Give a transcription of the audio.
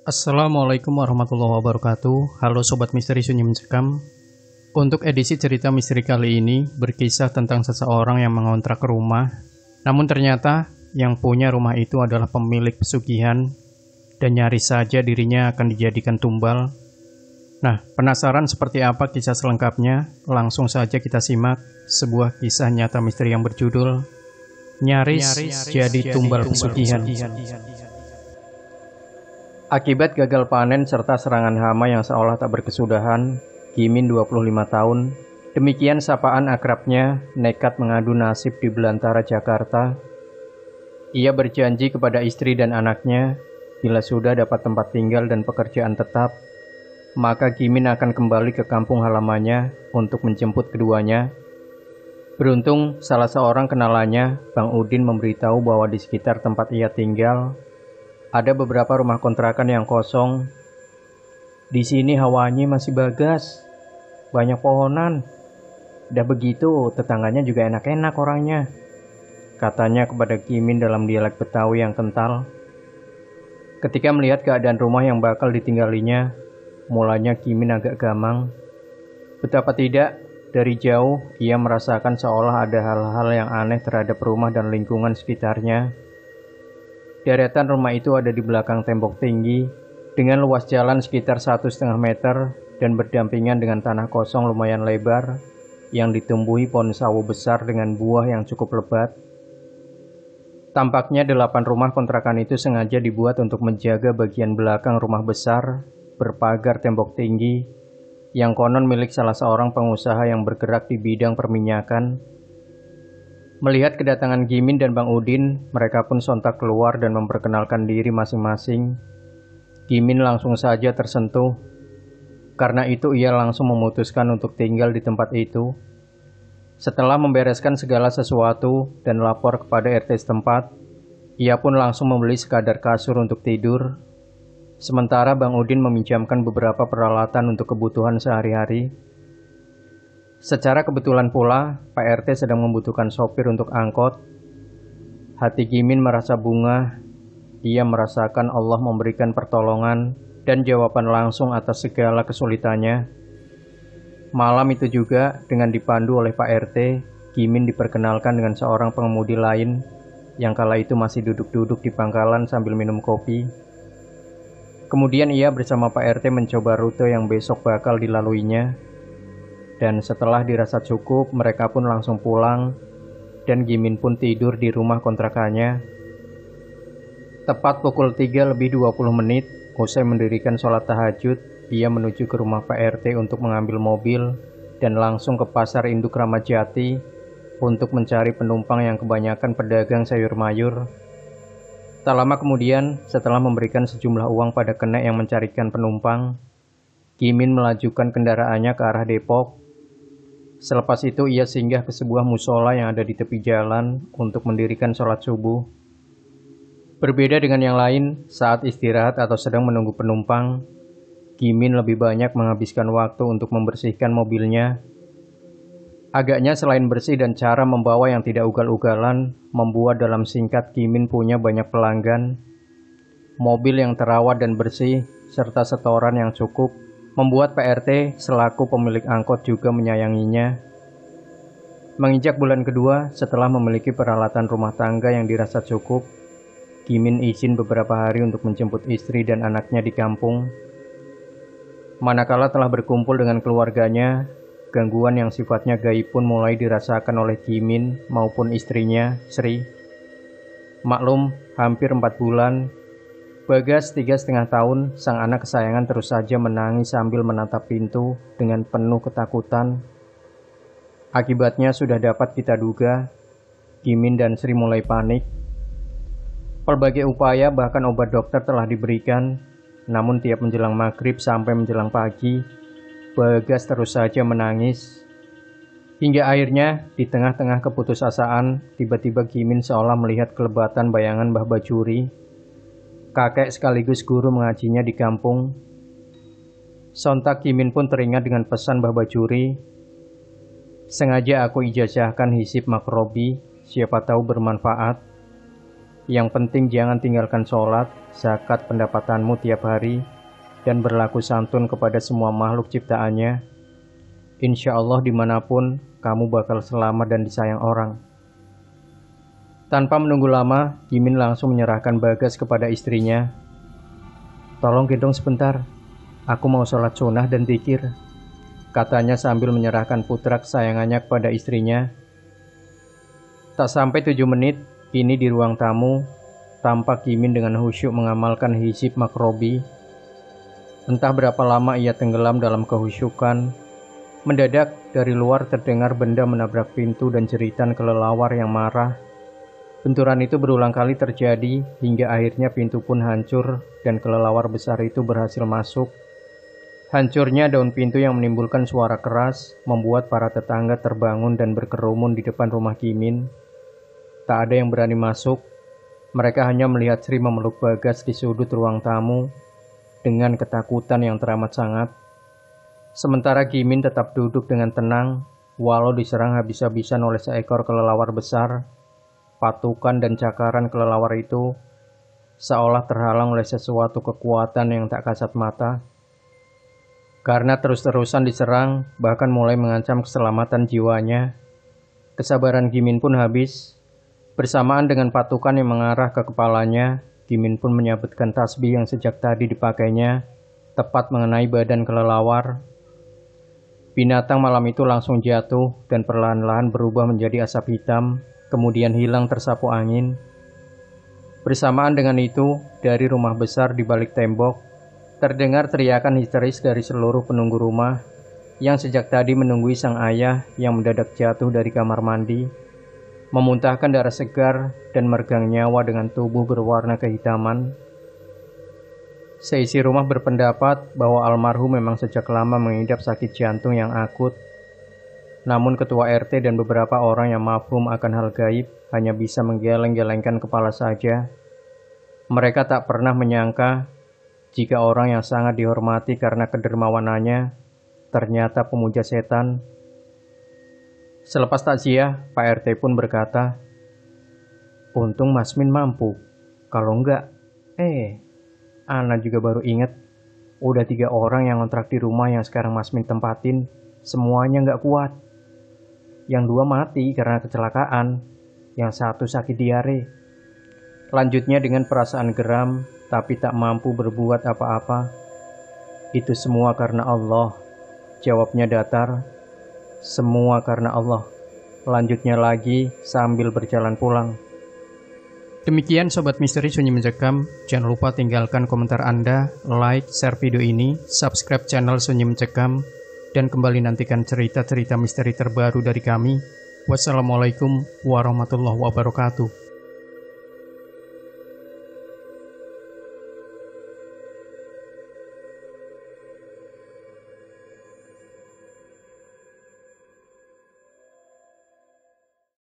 Assalamualaikum warahmatullahi wabarakatuh. Halo Sobat Misteri Sunyi Mencekam. Untuk edisi cerita misteri kali ini berkisah tentang seseorang yang mengontrak rumah. Namun ternyata yang punya rumah itu adalah pemilik pesugihan dan nyaris saja dirinya akan dijadikan tumbal. Nah, penasaran seperti apa kisah selengkapnya? Langsung saja kita simak sebuah kisah nyata misteri yang berjudul Nyaris Jadi Tumbal Pesugihan. Akibat gagal panen serta serangan hama yang seolah tak berkesudahan, Gimin 25 tahun, demikian sapaan akrabnya, nekat mengadu nasib di belantara Jakarta. Ia berjanji kepada istri dan anaknya, bila sudah dapat tempat tinggal dan pekerjaan tetap, maka Gimin akan kembali ke kampung halamannya untuk menjemput keduanya. Beruntung, salah seorang kenalannya, Bang Udin, memberitahu bahwa di sekitar tempat ia tinggal, ada beberapa rumah kontrakan yang kosong. Di sini hawanya masih bagas, banyak pohonan. Udah begitu, tetangganya juga enak-enak orangnya, katanya kepada Gimin dalam dialek Betawi yang kental. Ketika melihat keadaan rumah yang bakal ditinggalinya, mulanya Gimin agak gamang. Betapa tidak, dari jauh ia merasakan seolah ada hal-hal yang aneh terhadap rumah dan lingkungan sekitarnya. Deretan rumah itu ada di belakang tembok tinggi, dengan luas jalan sekitar 1,5 meter dan berdampingan dengan tanah kosong lumayan lebar yang ditumbuhi pohon sawo besar dengan buah yang cukup lebat. Tampaknya 8 rumah kontrakan itu sengaja dibuat untuk menjaga bagian belakang rumah besar berpagar tembok tinggi yang konon milik salah seorang pengusaha yang bergerak di bidang perminyakan. Melihat kedatangan Gimin dan Bang Udin, mereka pun sontak keluar dan memperkenalkan diri masing-masing. Gimin langsung saja tersentuh. Karena itu ia langsung memutuskan untuk tinggal di tempat itu. Setelah membereskan segala sesuatu dan lapor kepada RT setempat, ia pun langsung membeli sekadar kasur untuk tidur. Sementara Bang Udin meminjamkan beberapa peralatan untuk kebutuhan sehari-hari. Secara kebetulan pula, Pak RT sedang membutuhkan sopir untuk angkot. Hati Gimin merasa bunga. Ia merasakan Allah memberikan pertolongan dan jawaban langsung atas segala kesulitannya. Malam itu juga, dengan dipandu oleh Pak RT, Gimin diperkenalkan dengan seorang pengemudi lain yang kala itu masih duduk-duduk di pangkalan sambil minum kopi. Kemudian ia bersama Pak RT mencoba rute yang besok bakal dilaluinya. Dan setelah dirasa cukup, mereka pun langsung pulang, dan Gimin pun tidur di rumah kontrakannya. Tepat pukul 3:20, usai mendirikan sholat tahajud, ia menuju ke rumah Pak RT untuk mengambil mobil, dan langsung ke pasar induk Ramat Jati untuk mencari penumpang yang kebanyakan pedagang sayur mayur. Tak lama kemudian, setelah memberikan sejumlah uang pada kenek yang mencarikan penumpang, Gimin melajukan kendaraannya ke arah Depok. Selepas itu ia singgah ke sebuah musola yang ada di tepi jalan untuk mendirikan sholat subuh. Berbeda dengan yang lain, saat istirahat atau sedang menunggu penumpang, Gimin lebih banyak menghabiskan waktu untuk membersihkan mobilnya. Agaknya selain bersih dan cara membawa yang tidak ugal-ugalan, membuat dalam singkat Gimin punya banyak pelanggan. Mobil yang terawat dan bersih, serta setoran yang cukup, membuat Pak RT selaku pemilik angkot juga menyayanginya. Menginjak bulan kedua, setelah memiliki peralatan rumah tangga yang dirasa cukup, Gimin izin beberapa hari untuk menjemput istri dan anaknya di kampung. Manakala telah berkumpul dengan keluarganya, gangguan yang sifatnya gaib pun mulai dirasakan oleh Gimin maupun istrinya, Sri. Maklum, hampir 4 bulan, Bagas 3,5 tahun, sang anak kesayangan terus saja menangis sambil menatap pintu dengan penuh ketakutan. Akibatnya sudah dapat kita duga, Gimin dan Sri mulai panik. Pelbagai upaya bahkan obat dokter telah diberikan, namun tiap menjelang maghrib sampai menjelang pagi, Bagas terus saja menangis. Hingga akhirnya, di tengah-tengah keputusasaan, tiba-tiba Gimin seolah melihat kelebatan bayangan Mbah Bajuri, kakek sekaligus guru mengajinya di kampung. Sontak Gimin pun teringat dengan pesan Mbah Bajuri. Sengaja aku ijazahkan hisib makrobi, siapa tahu bermanfaat. Yang penting jangan tinggalkan sholat, zakat pendapatanmu tiap hari, dan berlaku santun kepada semua makhluk ciptaannya. Insya Allah dimanapun, kamu bakal selamat dan disayang orang. Tanpa menunggu lama, Gimin langsung menyerahkan Bagas kepada istrinya. Tolong gendong sebentar, aku mau sholat sunnah dan zikir, katanya sambil menyerahkan putra kesayangannya kepada istrinya. Tak sampai 7 menit, kini di ruang tamu, tampak Gimin dengan khusyuk mengamalkan hizib makrobi. Entah berapa lama ia tenggelam dalam kehusyukan. Mendadak, dari luar terdengar benda menabrak pintu dan jeritan kelelawar yang marah. Benturan itu berulang kali terjadi, hingga akhirnya pintu pun hancur dan kelelawar besar itu berhasil masuk. Hancurnya daun pintu yang menimbulkan suara keras, membuat para tetangga terbangun dan berkerumun di depan rumah Gimin. Tak ada yang berani masuk. Mereka hanya melihat Sri memeluk Bagas di sudut ruang tamu dengan ketakutan yang teramat sangat. Sementara Gimin tetap duduk dengan tenang, walau diserang habis-habisan oleh seekor kelelawar besar. Patukan dan cakaran kelelawar itu seolah terhalang oleh sesuatu kekuatan yang tak kasat mata. Karena terus-terusan diserang, bahkan mulai mengancam keselamatan jiwanya, kesabaran Gimin pun habis. Bersamaan dengan patukan yang mengarah ke kepalanya, Gimin pun menyabetkan tasbih yang sejak tadi dipakainya, tepat mengenai badan kelelawar. Binatang malam itu langsung jatuh dan perlahan-lahan berubah menjadi asap hitam, kemudian hilang tersapu angin. Bersamaan dengan itu, dari rumah besar di balik tembok, terdengar teriakan histeris dari seluruh penunggu rumah yang sejak tadi menunggui sang ayah yang mendadak jatuh dari kamar mandi, memuntahkan darah segar dan meregang nyawa dengan tubuh berwarna kehitaman. Seisi rumah berpendapat bahwa almarhum memang sejak lama mengidap sakit jantung yang akut. Namun ketua RT dan beberapa orang yang mafhum akan hal gaib hanya bisa menggeleng-gelengkan kepala saja. Mereka tak pernah menyangka jika orang yang sangat dihormati karena kedermawanannya ternyata pemuja setan. Selepas takziah, Pak RT pun berkata, "Untung Mas Min mampu, kalau enggak, Ana juga baru inget, udah 3 orang yang ngontrak di rumah yang sekarang Mas Min tempatin, semuanya nggak kuat. Yang 2 mati karena kecelakaan, yang 1 sakit diare." Lanjutnya dengan perasaan geram, tapi tak mampu berbuat apa-apa. "Itu semua karena Allah," jawabnya datar. "Semua karena Allah." Lanjutnya lagi sambil berjalan pulang. Demikian Sobat Misteri Sunyi Mencekam, jangan lupa tinggalkan komentar Anda, like, share video ini, subscribe channel Sunyi Mencekam, dan kembali nantikan cerita-cerita misteri terbaru dari kami. Wassalamualaikum warahmatullahi wabarakatuh.